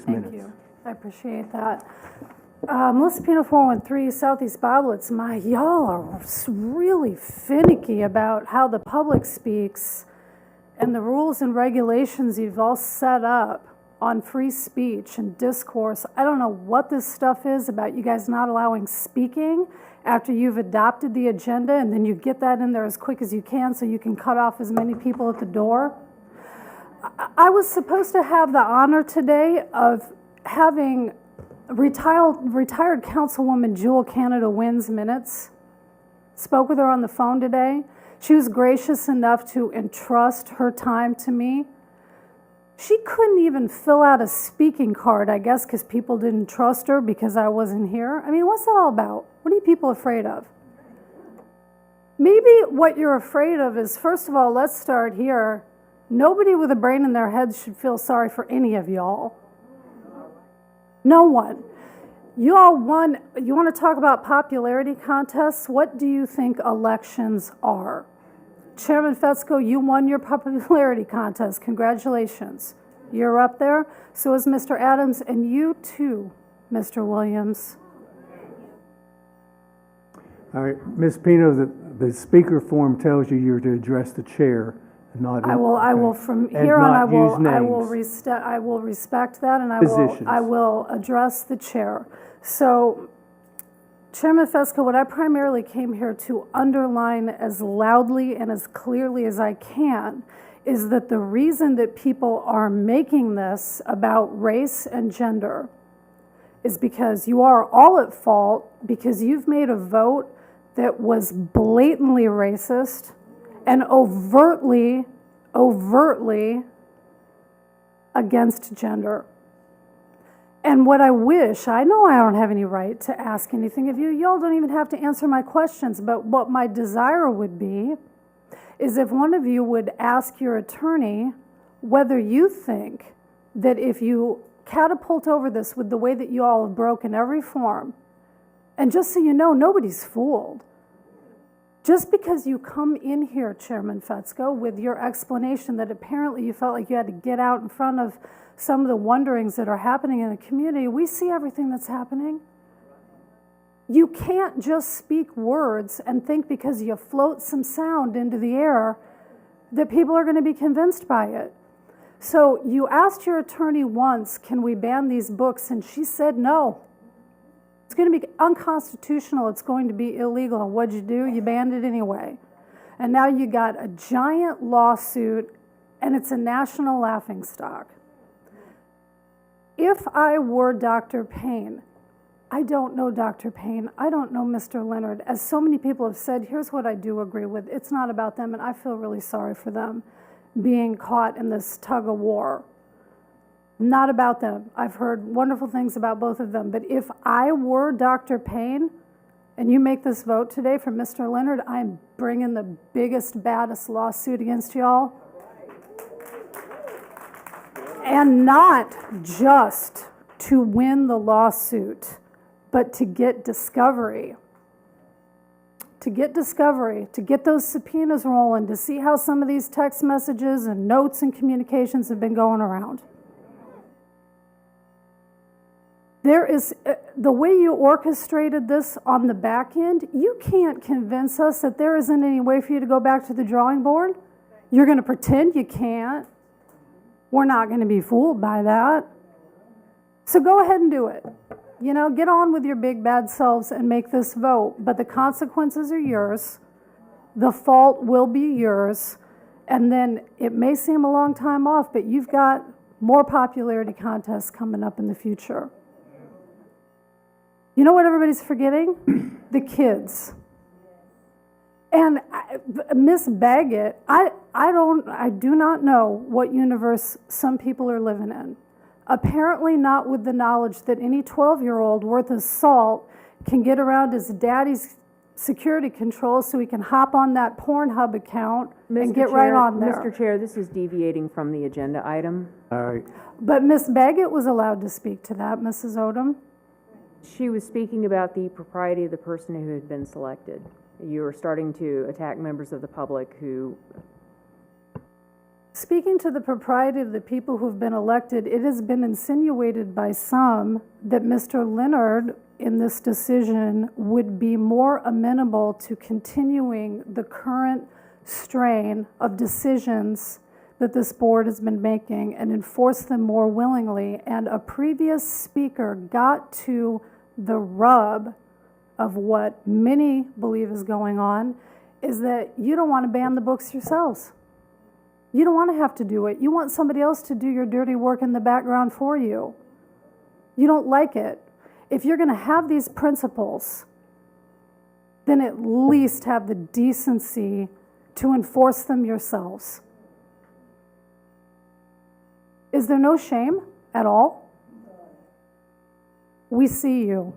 Thank minutes. you. I appreciate that. Melissa Pino 413 Southeast Boblets, y'all are really finicky about how the public speaks and the rules and regulations you've all set up on free speech and discourse. I don't know what this stuff is about you guys not allowing speaking after you've adopted the agenda, and then you get that in there as quick as you can so you can cut off as many people at the door. I was supposed to have the honor today of having retired Councilwoman Jewel Canada Wynn's minutes. Spoke with her on the phone today. She was gracious enough to entrust her time to me. She couldn't even fill out a speaking card, I guess, because people didn't trust her because I wasn't here. I mean, what's that all about? What are you people afraid of? Maybe what you're afraid of is, first of all, let's start here. Nobody with a brain in their head should feel sorry for any of y'all. No one. You all won. You want to talk about popularity contests? What do you think elections are? Chairman Fetzko, you won your popularity contest. Congratulations. You're up there. So is Mr. Adams, and you too, Mr. Williams. All right, Ms. Pino, the speaker form tells you you're to address the chair. Not I will from here on. I will respect that, and I will address the chair. So, Chairman Fetzko, what I primarily came here to underline as loudly and as clearly as I can is that the reason that people are making this about race and gender is because you are all at fault because you've made a vote that was blatantly racist and overtly against gender. And what I wish, I know I don't have any right to ask anything of you. Y'all don't even have to answer my questions, but what my desire would be is if one of you would ask your attorney whether you think that if you catapult over this with the way that you all have broken every form, and just so you know, nobody's fooled. Just because you come in here, Chairman Fetzko, with your explanation that apparently you felt like you had to get out in front of some of the wonderings that are happening in the community, we see everything that's happening. You can't just speak words and think because you float some sound into the air that people are going to be convinced by it. So you asked your attorney once, can we ban these books? And she said no. It's going to be unconstitutional. It's going to be illegal. And what'd you do? You banned it anyway. And now you got a giant lawsuit, and it's a national laughingstock. If I were Dr. Payne, I don't know Dr. Payne. I don't know Mr. Leonard. As so many people have said, here's what I do agree with. It's not about them, and I feel really sorry for them being caught in this tug of war. Not about them. I've heard wonderful things about both of them. But if I were Dr. Payne, and you make this vote today for Mr. Leonard, I'm bringing the biggest, baddest lawsuit against y'all. And not just to win the lawsuit, but to get discovery. To get discovery, to get those subpoenas rolling, to see how some of these text messages and notes and communications have been going around. There is, the way you orchestrated this on the back end, you can't convince us that there isn't any way for you to go back to the drawing board. You're going to pretend you can't. We're not going to be fooled by that. So go ahead and do it. You know, get on with your big bad selves and make this vote. But the consequences are yours. The fault will be yours. And then it may seem a long time off, but you've got more popularity contests coming up in the future. You know what everybody's forgetting? The kids. And Miss Baggett, I do not know what universe some people are living in. Apparently not with the knowledge that any 12-year-old worth of salt can get around his daddy's security controls so he can hop on that Pornhub account and get right on there. Mr. Chair, this is deviating from the agenda item. All right. But Miss Baggett was allowed to speak to that, Mrs. Odom. She was speaking about the propriety of the person who had been selected. You are starting to attack members of the public who Speaking to the propriety of the people who've been elected, it has been insinuated by some that Mr. Leonard in this decision would be more amenable to continuing the current strain of decisions that this board has been making and enforce them more willingly. And a previous speaker got to the rub of what many believe is going on, is that you don't want to ban the books yourselves. You don't want to have to do it. You want somebody else to do your dirty work in the background for you. You don't like it. If you're going to have these principles, then at least have the decency to enforce them yourselves. Is there no shame at all? We see you.